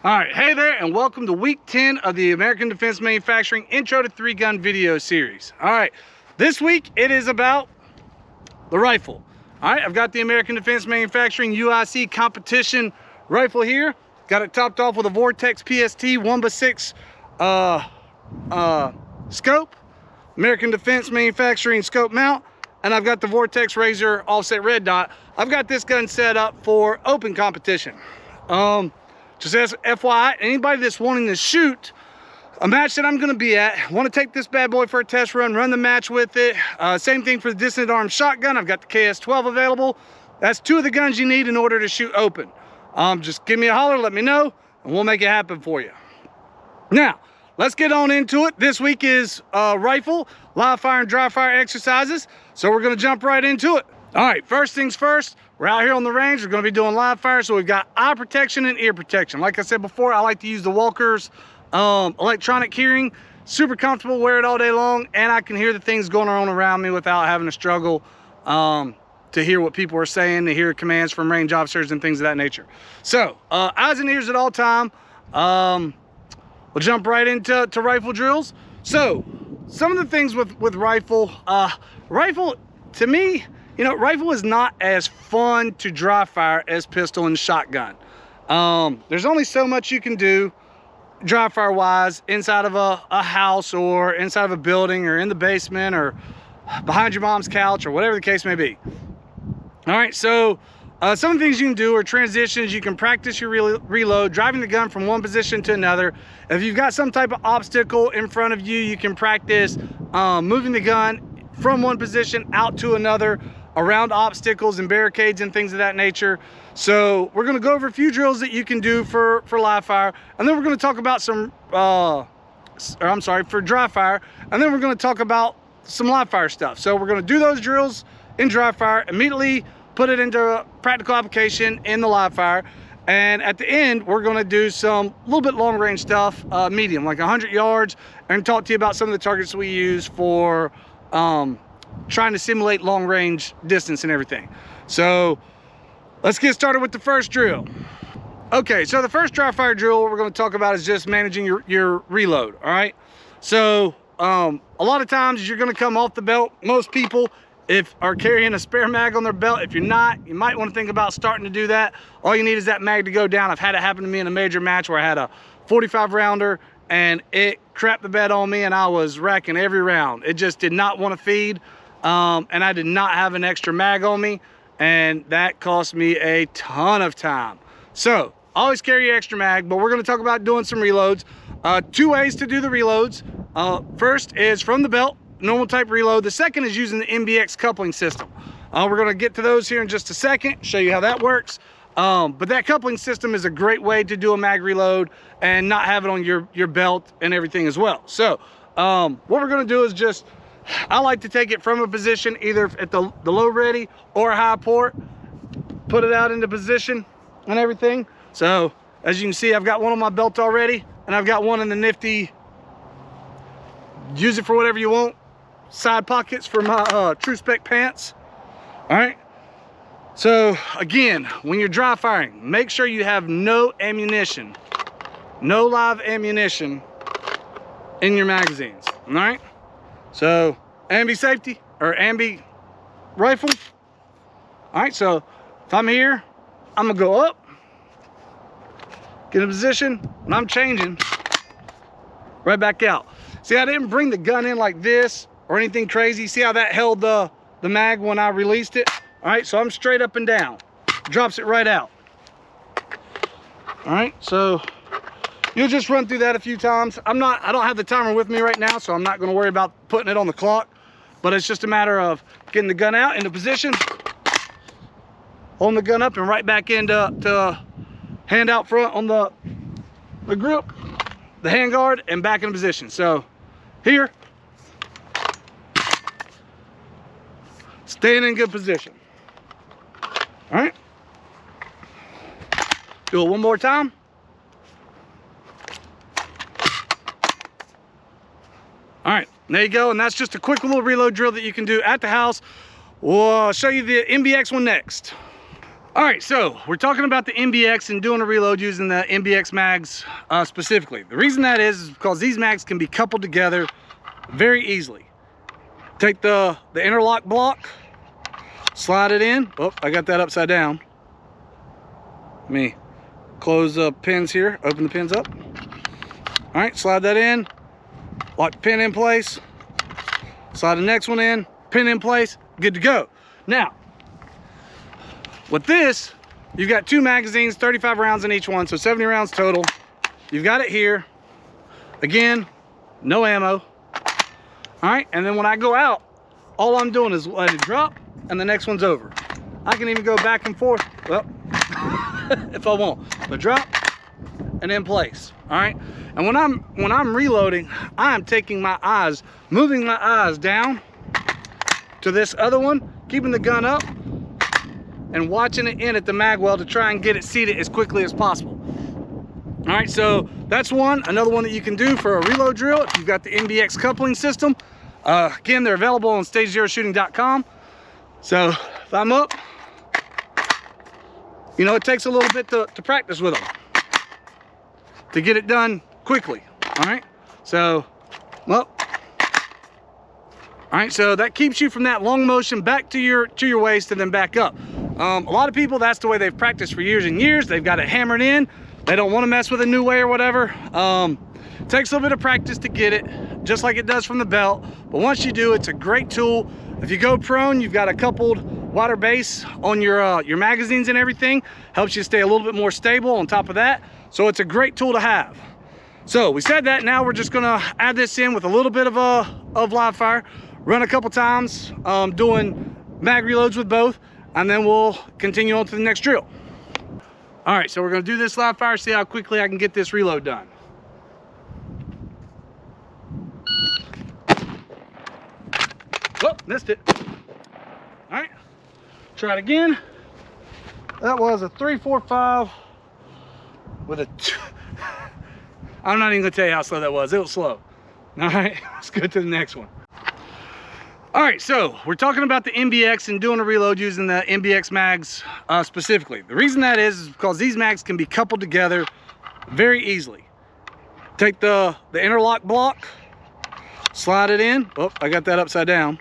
All right, hey there, and welcome to week 10 of the American Defense Manufacturing Intro to 3-Gun video series. All right, this week it is about the rifle. All right, I've got the American Defense Manufacturing UIC competition rifle here. Got it topped off with a Vortex PST 1x6 scope, American Defense Manufacturing scope mount, and I've got the Vortex Razor offset red dot. I've got this gun set up for open competition. Just as FYI, anybody that's wanting to shoot a match that I'm going to be at, want to take this bad boy for a test run the match with it. Same thing for the distant arm shotgun. I've got the KS-12 available. That's two of the guns you need in order to shoot open. Just give me a holler, let me know, and we'll make it happen for you. Now, let's get on into it. This week is rifle, live fire, and dry fire exercises. So we're going to jump right into it. All right, first things first, we're out here on the range. We're going to be doing live fire, so we've got eye protection and ear protection. Like I said before, I like to use the Walker's electronic hearing. Super comfortable, wear it all day long, and I can hear the things going on around me without having to struggle to hear what people are saying, to hear commands from range officers and things of that nature. So, eyes and ears at all time. We'll jump right into rifle drills. So, some of the things with rifle, rifle, to me, you know, rifle is not as fun to dry fire as pistol and shotgun. There's only so much you can do dry fire wise inside of a house or inside of a building or in the basement or behind your mom's couch or whatever the case may be. All right, so some of the things you can do are transitions. You can practice your reload, driving the gun from one position to another. If you've got some type of obstacle in front of you, you can practice moving the gun from one position out to another, around obstacles and barricades and things of that nature. So we're going to go over a few drills that you can do for live fire, and then we're going to talk about some for dry fire, and then we're going to talk about some live fire stuff. So we're going to do those drills in dry fire, immediately put it into practical application in the live fire, and at the end we're going to do some little bit long range stuff, medium, like 100 yards, and talk to you about some of the targets we use for trying to simulate long range distance and everything. So let's get started with the first drill. Okay, so the first dry fire drill we're going to talk about is just managing your reload. All right, so a lot of times you're going to come off the belt. Most people are carrying a spare mag on their belt. If you're not, you might want to think about starting to do that. All you need is that mag to go down. I've had it happen to me in a major match where I had a 45 rounder and it crapped the bed on me and I was racking every round. It just did not want to feed. And I did not have an extra mag on me, and that cost me a ton of time. So always carry your extra mag, but we're going to talk about doing some reloads. Two ways to do the reloads. First is from the belt, normal type reload. The second is using the NBX coupling system. We're going to get to those here in just a second, show you how that works. But that coupling system is a great way to do a mag reload and not have it on your belt and everything as well. So what we're going to do is just, I like to take it from a position either at the low ready or high port, put it out into position and everything. So as you can see, I've got one on my belt already, and I've got one in the nifty, use it for whatever you want, side pockets for my True Spec pants. All right, so again, when you're dry firing, make sure you have no ammunition, no live ammunition in your magazines. All right, so ambi safety or ambi rifle. All right, so if I'm here, I'm gonna go up, get in position, and I'm changing right back out. See, I didn't bring the gun in like this or anything crazy. See how that held the mag when I released it? All right, so I'm straight up and down, drops it right out. All right, so you'll just run through that a few times. I don't have the timer with me right now, so I'm not going to worry about putting it on the clock, but it's just a matter of getting the gun out into position, holding the gun up and right back into hand out front on the grip, the hand guard, and back in position. So here, staying in good position. All right, do it one more time. All right, there you go, and that's just a quick little reload drill that you can do at the house. We'll show you the NBX one next. All right, so we're talking about the NBX and doing a reload using the NBX mags specifically. The reason that is because these mags can be coupled together very easily. Take the interlock block, slide it in. Oh, I got that upside down. Let me close the pins here, open the pins up. All right, slide that in, lock the pin in place, slide the next one in, pin in place, good to go. Now, with this, you've got 2 magazines, 35 rounds in each one, so 70 rounds total. You've got it here. Again, no ammo. All right, and then when I go out, all I'm doing is let it drop, and the next one's over. I can even go back and forth, well, if I want, but drop and in place. All right, and when I'm reloading, I'm taking my eyes, moving my eyes down to this other one, keeping the gun up, and watching it in at the mag well to try and get it seated as quickly as possible. All right, so that's one. Another one that you can do for a reload drill, if you've got the NBX coupling system. Again, they're available on StageZeroShooting.com. So if I'm up, you know, it takes a little bit to practice with them to get it done quickly. All right, so well, all right, so that keeps you from that long motion back to your waist and then back up. A lot of people, that's the way they've practiced for years and years. They've got it hammered in. They don't want to mess with a new way or whatever. It takes a little bit of practice to get it, just like it does from the belt. But once you do, it's a great tool. If you go prone, you've got a coupled wider base on your magazines and everything. Helps you stay a little bit more stable on top of that. So it's a great tool to have. So we said that, now we're just gonna add this in with a little bit of live fire. Run a couple times, doing mag reloads with both, and then we'll continue on to the next drill. All right, so we're gonna do this live fire, see how quickly I can get this reload done. Oh, missed it. All right, try it again. That was a 3-4-5 with a I'm not even gonna tell you how slow that was. It was slow. All right, let's go to the next one. All right, so we're talking about the NBX and doing a reload using the NBX mags specifically. The reason that is because these mags can be coupled together very easily. Take the interlock block, slide it in. Oh, I got that upside down.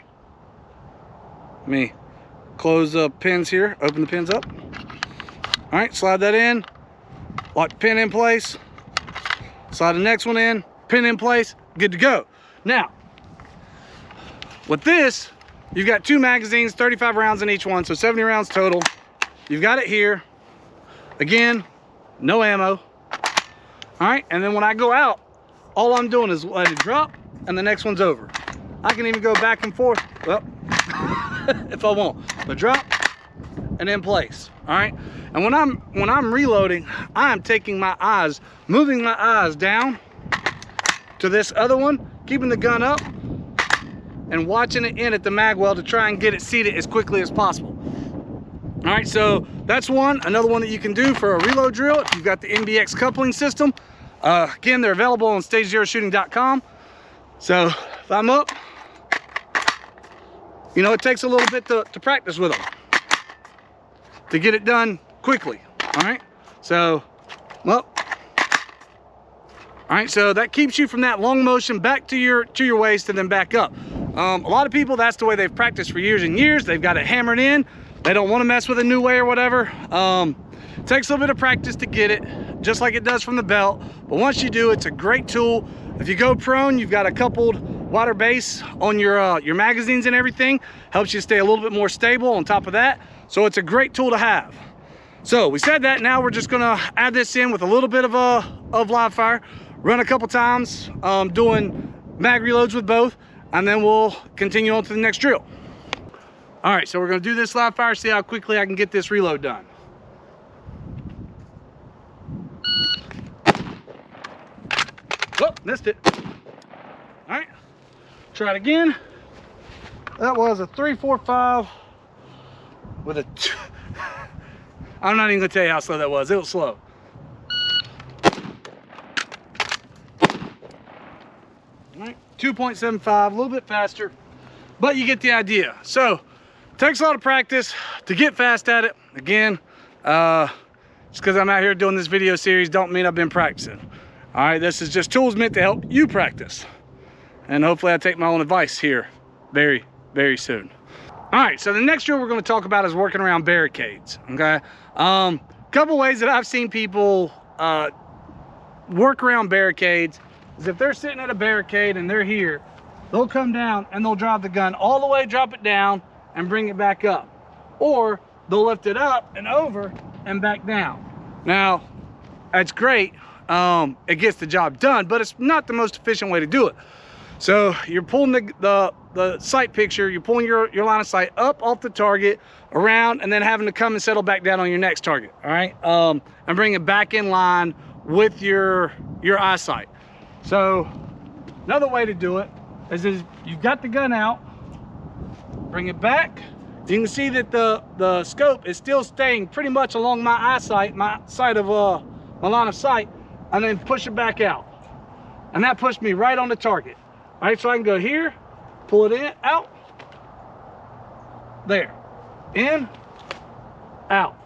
Let me close the pins here, open the pins up. All right, slide that in, lock the pin in place, slide the next one in, pin in place, good to go. Now, with this, you've got 2 magazines, 35 rounds in each one, so 70 rounds total. You've got it here. Again, no ammo. All right, and then when I go out, all I'm doing is let it drop, and the next one's over. I can even go back and forth, well, if I want, but drop and in place. All right, and when I'm reloading, I'm taking my eyes, moving my eyes down to this other one, keeping the gun up, and watching it in at the mag well to try and get it seated as quickly as possible. All right, so that's one. Another one that you can do for a reload drill, if you've got the NBX coupling system. Again, they're available on StageZeroShooting.com. So if I'm up, you know, it takes a little bit to practice with them to get it done quickly. All right, so well, all right, so that keeps you from that long motion back to your waist and then back up. A lot of people, that's the way they've practiced for years and years. They've got it hammered in. They don't want to mess with a new way or whatever. It takes a little bit of practice to get it, just like it does from the belt. But once you do, it's a great tool. If you go prone, you've got a coupled wider base on your magazines and everything. Helps you stay a little bit more stable on top of that. So it's a great tool to have. So we said that, now we're just gonna add this in with a little bit of live fire. Run a couple times, doing mag reloads with both, and then we'll continue on to the next drill. All right, so we're gonna do this live fire, see how quickly I can get this reload done. Oh, missed it. All right, try it again. That was a 3-4-5 with a I'm not even gonna tell you how slow that was. It was slow. All right, 2.75, a little bit faster, but you get the idea. So, takes a lot of practice to get fast at it. Again, Just because I'm out here doing this video series don't mean I've been practicing. All right, this is just tools meant to help you practice. And hopefully I take my own advice here very, very soon. All right, so the next drill we're going to talk about is working around barricades, okay? Couple ways that I've seen people work around barricades is if they're sitting at a barricade and they're here, they'll come down and they'll drop the gun all the way, drop it down, and bring it back up. Or they'll lift it up and over and back down. Now, that's great. It gets the job done, but it's not the most efficient way to do it. So you're pulling the sight picture, you're pulling your line of sight up off the target, around, and then having to come and settle back down on your next target, all right? And bring it back in line with your eyesight. So another way to do it is you've got the gun out, bring it back. You can see that the scope is still staying pretty much along my eyesight, my side of my line of sight, and then push it back out. And that pushed me right on the target. All right, so I can go here, pull it in, out, there, in, out,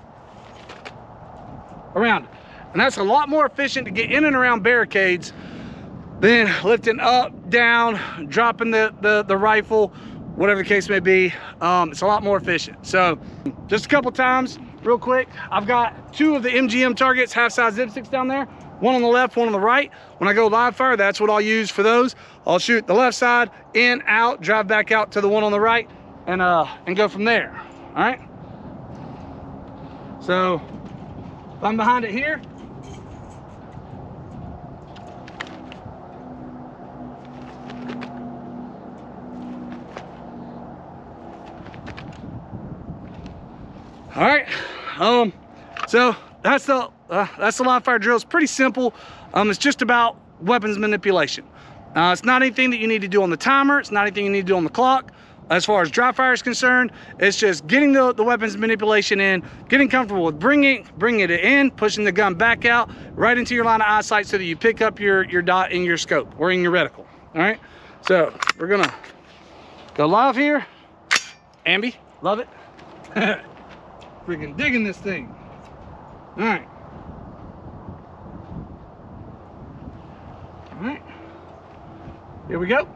around it. And that's a lot more efficient to get in and around barricades than lifting up, down, dropping the rifle, whatever the case may be. It's a lot more efficient. So just a couple times real quick. I've got 2 of the MGM Targets half-size zip sticks down there, one on the left, one on the right. When I go live fire, that's what I'll use for those. I'll shoot the left side, in, out, drive back out to the one on the right, and go from there. All right. So if I'm behind it here, all right, so that's the live fire drill. It's pretty simple. It's just about weapons manipulation. It's not anything that you need to do on the timer. It's not anything you need to do on the clock. As far as dry fire is concerned, it's just getting the weapons manipulation in, getting comfortable with bringing it in, pushing the gun back out, right into your line of eyesight so that you pick up your dot in your scope or in your reticle. All right, so we're gonna go live here. Ambi, love it. Freaking digging this thing. All right. All right. Here we go.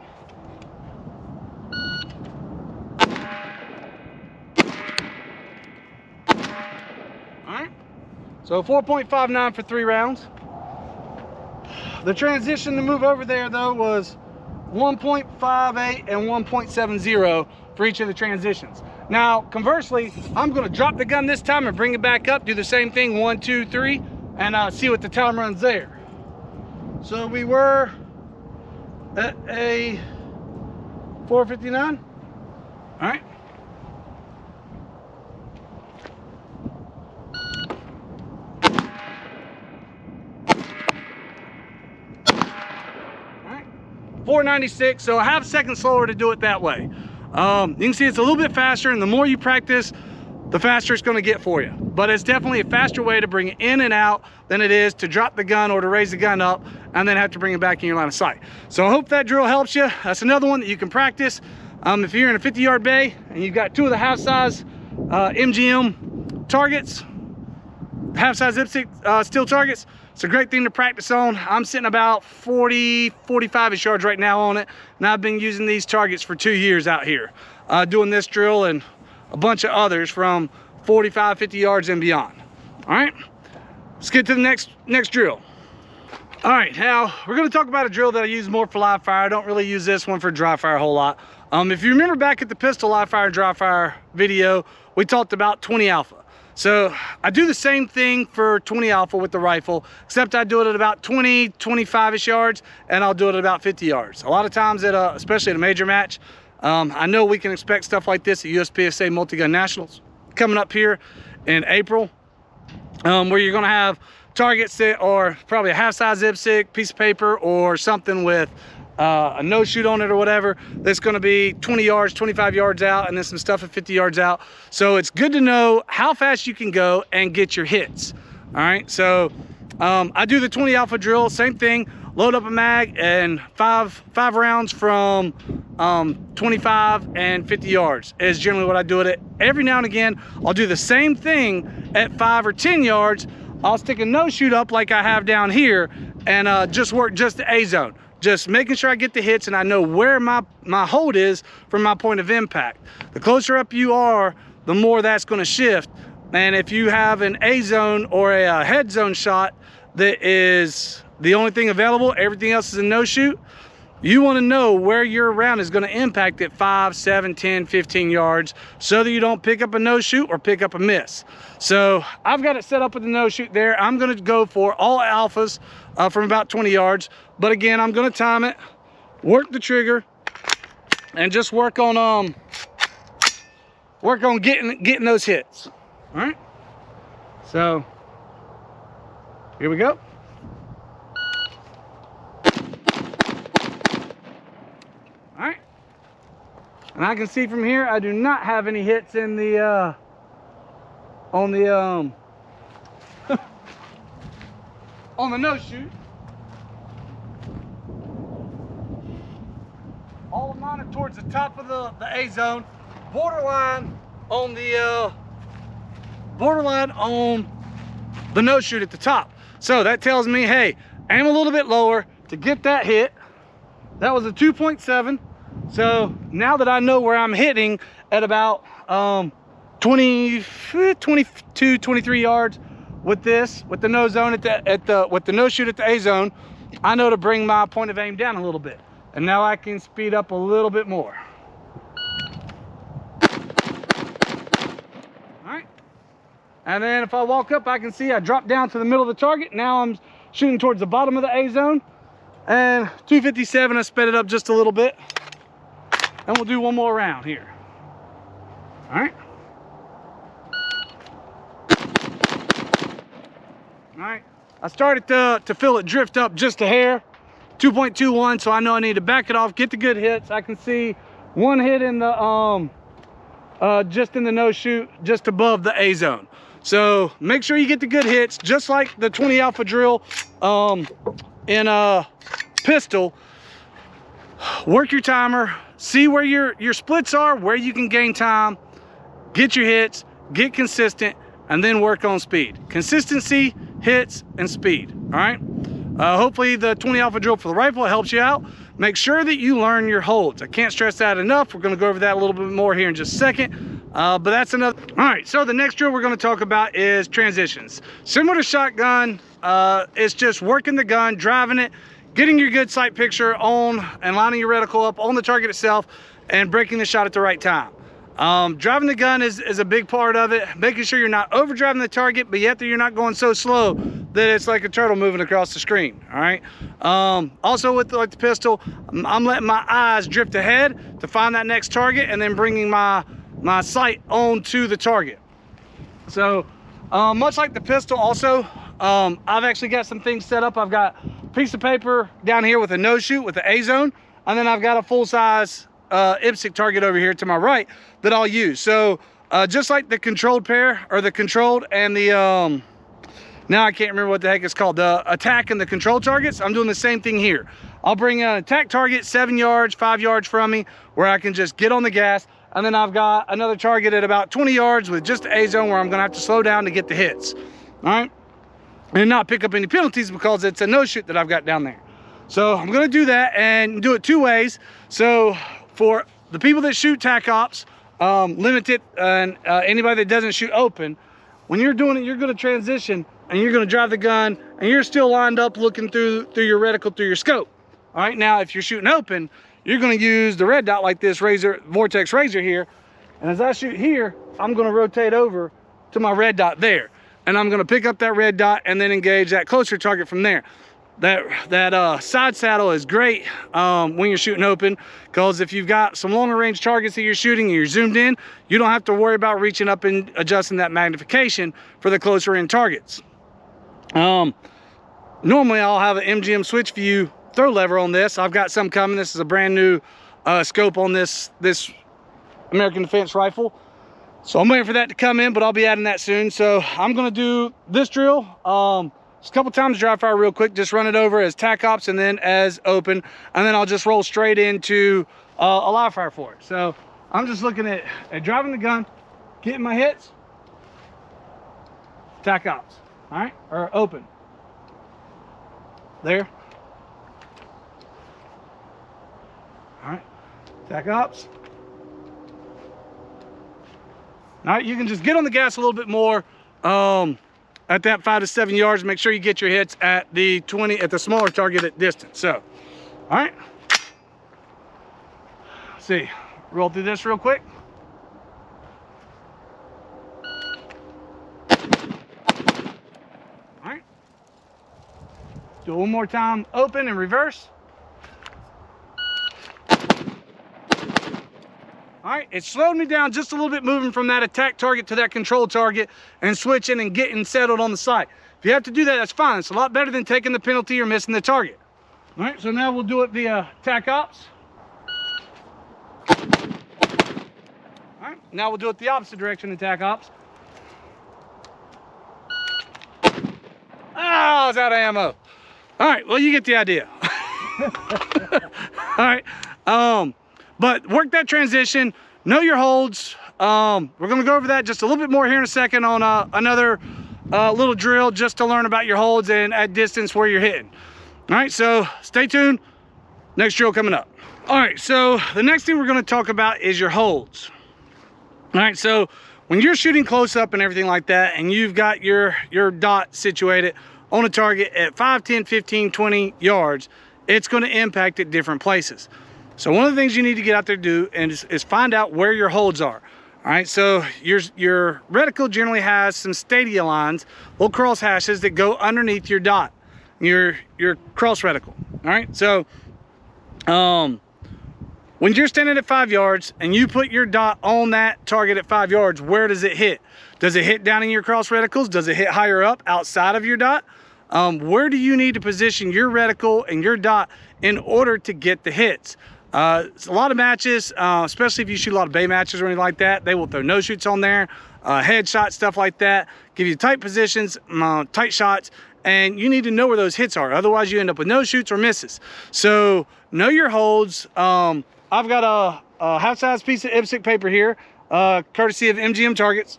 All right. So 4.59 for 3 rounds. The transition to move over there though was 1.58 and 1.70 for each of the transitions. Now, conversely, I'm gonna drop the gun this time and bring it back up, do the same thing, 1, 2, 3, and see what the time runs there. So we were at a 4:59, all right. All right, 4:96, so a half second slower to do it that way. You can see it's a little bit faster, and the more you practice, the faster it's going to get for you. But it's definitely a faster way to bring it in and out than it is to drop the gun or to raise the gun up and then have to bring it back in your line of sight. So I hope that drill helps you. That's another one that you can practice. If you're in a 50-yard bay and you've got 2 of the half-size MGM Targets, half-size zipstick steel targets, it's a great thing to practice on. I'm sitting about 40, 45-ish yards right now on it, and I've been using these targets for 2 years out here, doing this drill and a bunch of others from 45, 50 yards and beyond. All right, let's get to the next drill. All right, now we're gonna talk about a drill that I use more for live fire. I don't really use this one for dry fire a whole lot. If you remember back at the pistol live fire and dry fire video, we talked about 20 alpha. So I do the same thing for 20 alpha with the rifle, except I do it at about 20, 25-ish yards, and I'll do it at about 50 yards. A lot of times, especially at a major match, I know we can expect stuff like this at USPSA Multi-Gun Nationals coming up here in April, where you're gonna have targets that are probably a half-size zipstick, piece of paper, or something with a no shoot on it or whatever, that's going to be 20 yards, 25 yards out, and then some stuff at 50 yards out. So it's good to know how fast you can go and get your hits. All right, so I do the 20 alpha drill, same thing. load up a mag, and five rounds from 25 and 50 yards is generally what I do with it. Every now and again, I'll do the same thing at 5 or 10 yards. I'll stick a no shoot up like I have down here and just work just the A zone. Just making sure I get the hits and I know where my hold is from my point of impact. The closer up you are, the more that's going to shift. And if you have an A zone or a head zone shot that is the only thing available, everything else is a no shoot, you want to know where your round is going to impact at 5, 7, 10, 15 yards so that you don't pick up a no shoot or pick up a miss. So I've got it set up with the no shoot there. I'm going to go for all alphas from about 20 yards. But again, I'm going to time it, work the trigger, and just work on getting those hits. All right. So here we go. All right. And I can see from here, I do not have any hits in the on the no shoot. All of mine are towards the top of the A zone, borderline on the no shoot at the top. So that tells me, hey, aim a little bit lower to get that hit. That was a 2.7. So now that I know where I'm hitting at about 22, 23 yards with this, with the no zone with the no shoot at the A zone, I know to bring my point of aim down a little bit. And now I can speed up a little bit more. All right. And then if I walk up, I can see I drop down to the middle of the target. Now I'm shooting towards the bottom of the A zone. And 257, I sped it up just a little bit. And we'll do one more round here. All right. All right. I started to feel it drift up just a hair. 2.21, so I know I need to back it off, get the good hits. I can see one hit in the just in the no shoot, just above the A zone. So make sure you get the good hits, just like the 20 alpha drill in a pistol. Work your timer, see where your splits are, where you can gain time, get your hits, get consistent, and then work on speed. Consistency, hits, and speed. All right. Hopefully the 20 alpha drill for the rifle helps you out. Make sure that you learn your holds. I can't stress that enough. We're going to go over that a little bit more here in just a second. But that's another. All right, so the next drill we're going to talk about is transitions. Similar to shotgun, it's just working the gun, driving it, getting your good sight picture on and lining your reticle up on the target itself and breaking the shot at the right time. Driving the gun is a big part of it, making sure you're not over driving the target, but yet that you're not going so slow that it's like a turtle moving across the screen. All right. Also with like the pistol, I'm letting my eyes drift ahead to find that next target and then bringing my sight onto the target. So much like the pistol also, I've actually got some things set up. I've got a piece of paper down here with a no shoot with the A zone, and then I've got a full size IPSC target over here to my right that I'll use. So just like the controlled pair, or the controlled and the now I can't remember what the heck it's called, the attack and the control targets, I'm doing the same thing here. I'll bring an attack target 7 yards, 5 yards from me, where I can just get on the gas, and then I've got another target at about 20 yards with just the A zone where I'm gonna have to slow down to get the hits. All right, and not pick up any penalties because it's a no shoot that I've got down there. So I'm gonna do that and do it 2 ways. So for the people that shoot tac ops, limited, and anybody that doesn't shoot open, when you're doing it, you're going to transition and you're going to drive the gun and you're still lined up looking through your reticle, through your scope. All right, now if you're shooting open, you're going to use the red dot like this Vortex Razor here, and as I shoot here, I'm going to rotate over to my red dot there, and I'm going to pick up that red dot and then engage that closer target from there. That side saddle is great when you're shooting open, because if you've got some longer range targets that you're shooting and you're zoomed in, you don't have to worry about reaching up and adjusting that magnification for the closer in targets. Normally I'll have an MGM switch view throw lever on this. I've got some coming. This is a brand new scope on this American Defense rifle, so I'm waiting for that to come in, but I'll be adding that soon. So I'm going to do this drill, Just a couple times dry fire real quick, just run it over as tac ops and then as open, and then I'll just roll straight into a live fire for it. So I'm just looking at driving the gun, getting my hits, tac ops, all right, or open. There. All right, tac ops. All right, you can just get on the gas a little bit more at that 5 to 7 yards. Make sure you get your hits at the 20 at the smaller targeted distance. So, all right. Let's see, roll through this real quick. All right. Do it one more time, open and reverse. All right, it slowed me down just a little bit, moving from that attack target to that control target and switching and getting settled on the sight. If you have to do that, that's fine. It's a lot better than taking the penalty or missing the target. All right, so now we'll do it via tac ops. All right, now we'll do it the opposite direction in tac ops. Oh, I was out of ammo. All right, well, you get the idea. All right. But work that transition, know your holds. We're gonna go over that just a little bit more here in a second on another little drill just to learn about your holds and at distance where you're hitting. All right, so stay tuned. Next drill coming up. All right, so the next thing we're gonna talk about is your holds. All right, so when you're shooting close up and everything like that, and you've got your dot situated on a target at 5, 10, 15, 20 yards, it's gonna impact at different places. So one of the things you need to get out there to do is find out where your holds are. All right, so your reticle generally has some stadia lines, little cross hashes that go underneath your dot, your cross reticle. All right, so when you're standing at 5 yards and you put your dot on that target at 5 yards, where does it hit? Does it hit down in your cross reticles? Does it hit higher up outside of your dot? Where do you need to position your reticle and your dot in order to get the hits? It's a lot of matches, especially if you shoot a lot of bay matches or anything like that, they will throw no shoots on there, headshot, stuff like that, give you tight positions, tight shots, and you need to know where those hits are. Otherwise you end up with no shoots or misses. So know your holds. I've got a half-size piece of IPSC paper here, courtesy of MGM Targets,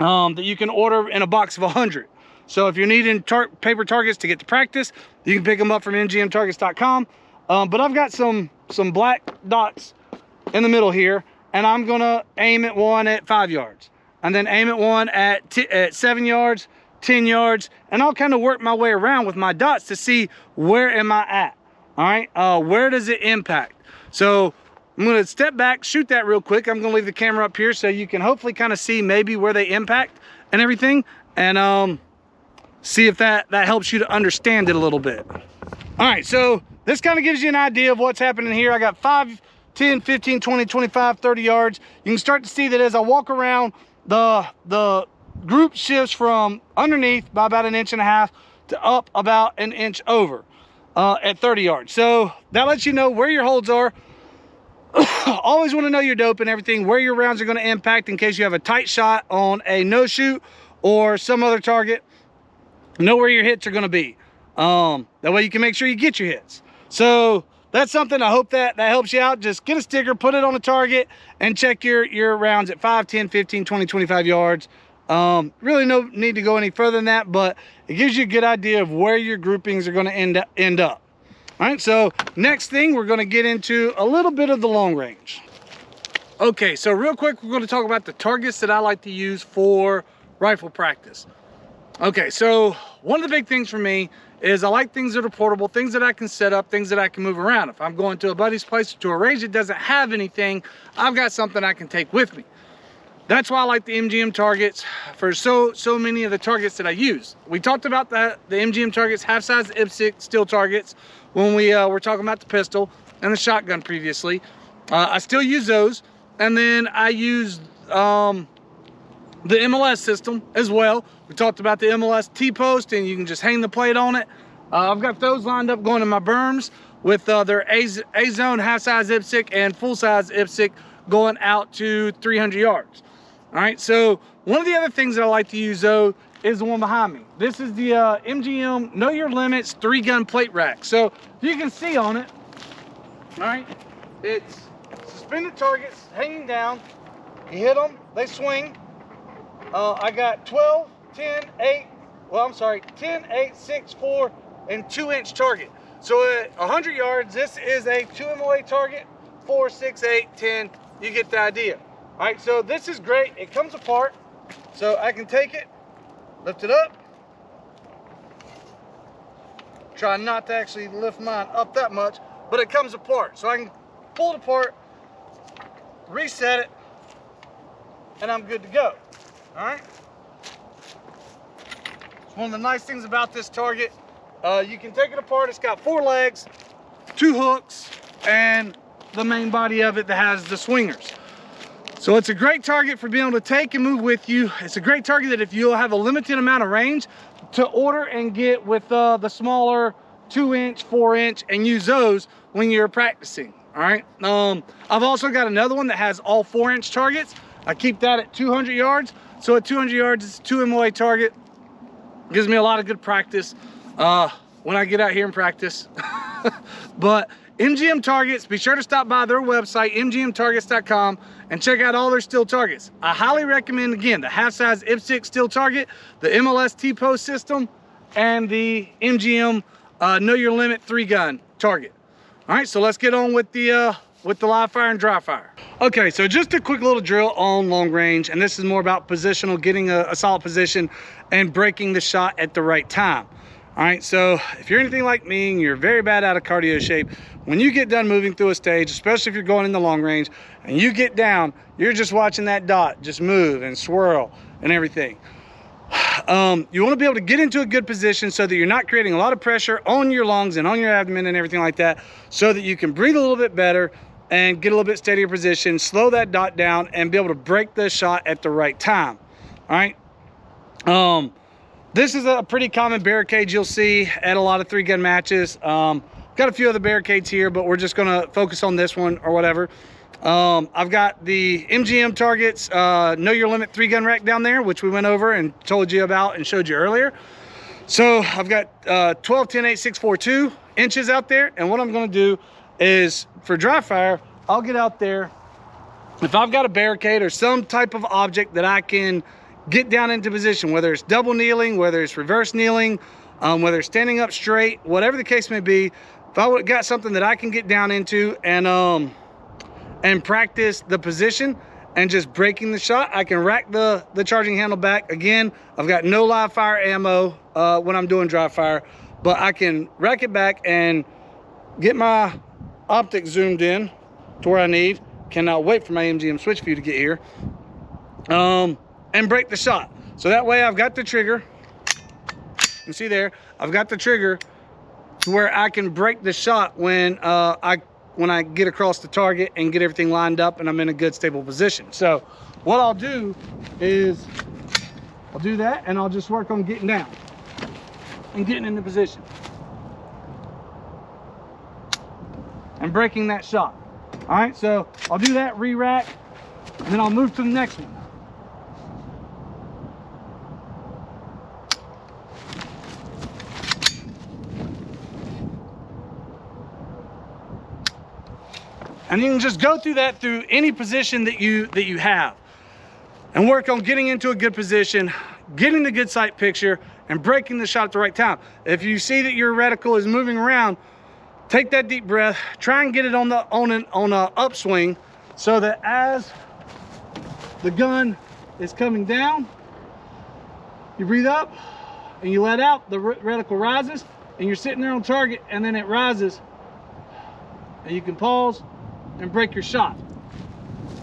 that you can order in a box of 100. So if you're needing paper targets to get to practice, you can pick them up from mgmtargets.com. But I've got some black dots in the middle here, and I'm gonna aim at one at 5 yards, and then aim at one at 7 yards, 10 yards, and I'll kind of work my way around with my dots to see where am I at. All right, where does it impact? So I'm gonna step back, shoot that real quick. I'm gonna leave the camera up here so you can hopefully kind of see maybe where they impact and everything, and see if that helps you to understand it a little bit. All right, so this kind of gives you an idea of what's happening here. I got 5, 10, 15, 20, 25, 30 yards. You can start to see that as I walk around, the group shifts from underneath by about 1.5 inches to up about 1 inch over at 30 yards. So that lets you know where your holds are. Always want to know your dope and everything, where your rounds are going to impact in case you have a tight shot on a no shoot or some other target. Know where your hits are going to be. That way you can make sure you get your hits. So that's something. I hope that helps you out. Just get a sticker, put it on a target, and check your rounds at 5, 10, 15, 20, 25 yards. Really no need to go any further than that, but it gives you a good idea of where your groupings are going to end up. All right, so next thing, we're going to get into a little bit of the long range. Okay, so real quick, we're going to talk about the targets that I like to use for rifle practice. Okay, so one of the big things for me is I like things that are portable, things that I can set up, things that I can move around. If I'm going to a buddy's place or to a range that doesn't have anything, I've got something I can take with me. That's why I like the MGM Targets for so many of the targets that I use. We talked about the MGM Targets half-size IPSC steel targets when we were talking about the pistol and the shotgun previously. I still use those, and then I use the MLS system as well. We talked about the MLS T-post, and you can just hang the plate on it. I've got those lined up going in my berms with their A-zone half-size IPSC and full-size IPSC going out to 300 yards. All right, so one of the other things that I like to use though is the one behind me. This is the MGM Know Your Limits 3-gun plate rack. So you can see on it, all right, it's suspended targets hanging down. You hit them, they swing. I got 12, 10, 8, well, I'm sorry, 10, 8, 6, 4, and 2-inch target. So at 100 yards, this is a 2 MOA target, 4, 6, 8, 10, you get the idea. All right, so this is great. It comes apart, so I can take it, lift it up. Try not to actually lift mine up that much, but it comes apart. So I can pull it apart, reset it, and I'm good to go. All right. It's one of the nice things about this target. You can take it apart. It's got 4 legs, 2 hooks, and the main body of it that has the swingers. So it's a great target for being able to take and move with you. It's a great target that if you'll have a limited amount of range, to order and get with the smaller 2-inch, 4-inch, and use those when you're practicing. All right. I've also got another one that has all 4-inch targets. I keep that at 200 yards. So at 200 yards, it's a 2 MOA target. Gives me a lot of good practice when I get out here and practice. But MGM Targets, be sure to stop by their website, mgmtargets.com, and check out all their steel targets. I highly recommend, again, the half-size IPSC steel target, the MLS T-post system, and the MGM Know Your Limit 3-gun target. All right, so let's get on with the live fire and dry fire. Okay, so just a quick little drill on long range, and this is more about positional, getting a solid position and breaking the shot at the right time. All right, so if you're anything like me and you're very bad out of cardio shape, when you get done moving through a stage, especially if you're going in the long range, and you get down, you're just watching that dot just move and swirl and everything. You want to be able to get into a good position so that you're not creating a lot of pressure on your lungs and on your abdomen and everything like that, so that you can breathe a little bit better and get a little bit steadier position, slow that dot down, and be able to break the shot at the right time. All right. This is a pretty common barricade you'll see at a lot of 3-gun matches. Got a few other barricades here, but we're just gonna focus on this one or whatever. I've got the MGM Targets Know Your Limit 3-gun rack down there, which we went over and told you about and showed you earlier. So I've got 12, 10, 8, 6, 4, 2 inches out there. And what I'm gonna do is, for dry fire, I'll get out there. If I've got a barricade or some type of object that I can get down into position, whether it's double kneeling, whether it's reverse kneeling, whether it's standing up straight, whatever the case may be, if I got something that I can get down into and practice the position and just breaking the shot, I can rack the charging handle back. Again, I've got no live fire ammo when I'm doing dry fire, but I can rack it back and get my optic zoomed in to where I need. Cannot wait for my MGM switch view to get here. And break the shot. So that way I've got the trigger. You see there, I've got the trigger to where I can break the shot when I get across the target and get everything lined up and I'm in a good stable position. So what I'll do is I'll do that and I'll just work on getting down and getting into position and breaking that shot. All right, so I'll do that, re-rack, and then I'll move to the next one. And you can just go through that through any position that you have and work on getting into a good position, getting the good sight picture, and breaking the shot at the right time. If you see that your reticle is moving around, take that deep breath, try and get it on an upswing so that as the gun is coming down, you breathe up and you let out, the reticle rises, and you're sitting there on target, and then it rises, and you can pause and break your shot.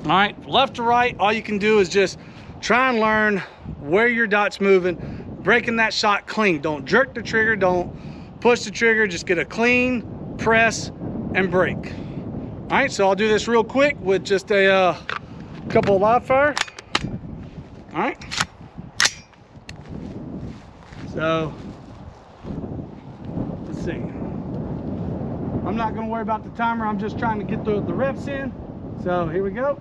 All right, left to right, all you can do is just try and learn where your dot's moving, breaking that shot clean. Don't jerk the trigger, don't push the trigger, just get a clean press and break. All right, so I'll do this real quick with just a couple of live fire. All right, so let's see. I'm not going to worry about the timer. I'm just trying to get the reps in. So here we go.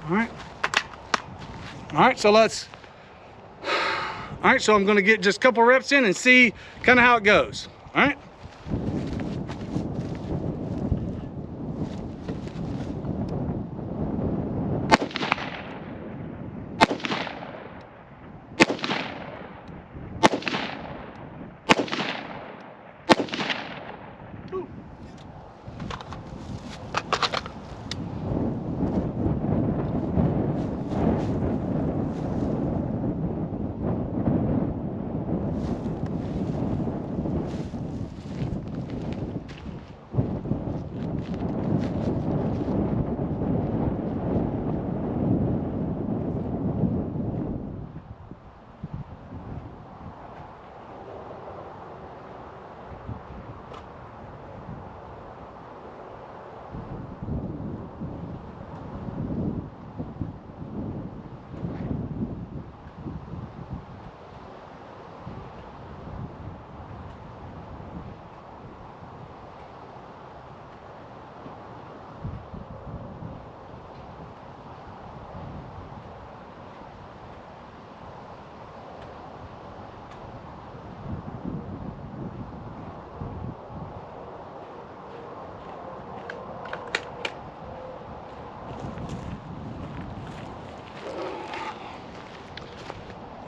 All right, so so I'm gonna get just a couple reps in and see kind of how it goes. All right.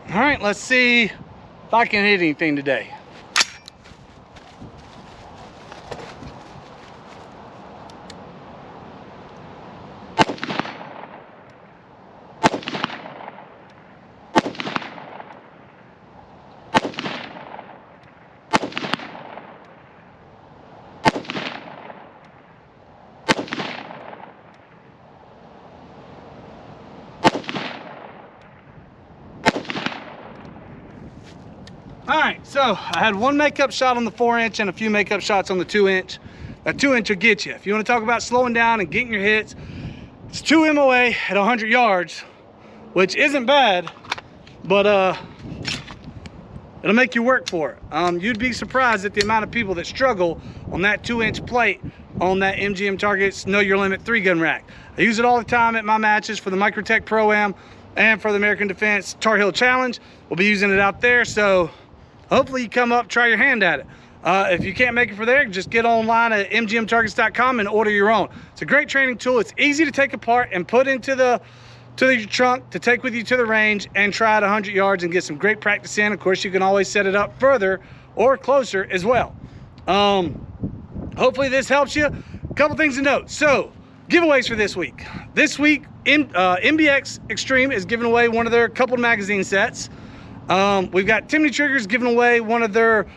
All right, let's see if I can hit anything today. All right, so I had one makeup shot on the 4-inch and a few makeup shots on the 2-inch. That 2-inch will get you. If you want to talk about slowing down and getting your hits, it's 2 MOA at 100 yards, which isn't bad, but it'll make you work for it. You'd be surprised at the amount of people that struggle on that 2-inch plate on that MGM Targets Know Your Limit 3-gun rack. I use it all the time at my matches for the Microtech Pro-Am and for the American Defense Tar Heel Challenge. We'll be using it out there, so hopefully you come up, try your hand at it. If you can't make it for there, just get online at mgmtargets.com and order your own. It's a great training tool. It's easy to take apart and put into your trunk to take with you to the range and try at 100 yards and get some great practice in. Of course, you can always set it up further or closer as well. Hopefully this helps you. A couple things to note. So, giveaways for this week. This week, NBX Extreme is giving away one of their coupled magazine sets. We've got Timney Triggers giving away one of their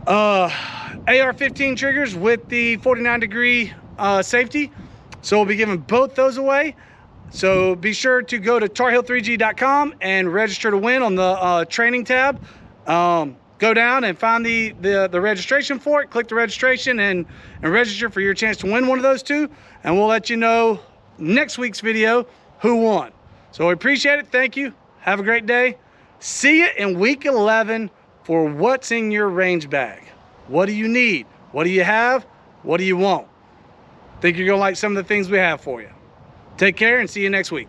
AR-15 triggers with the 49-degree safety. So we'll be giving both those away. So be sure to go to tarheel3g.com and register to win on the training tab. Go down and find the registration for it. Click the registration and register for your chance to win one of those two. And we'll let you know next week's video who won. So we appreciate it. Thank you. Have a great day. See you in week 11 for what's in your range bag. What do you need? What do you have? What do you want? Think you're gonna like some of the things we have for you. Take care and see you next week.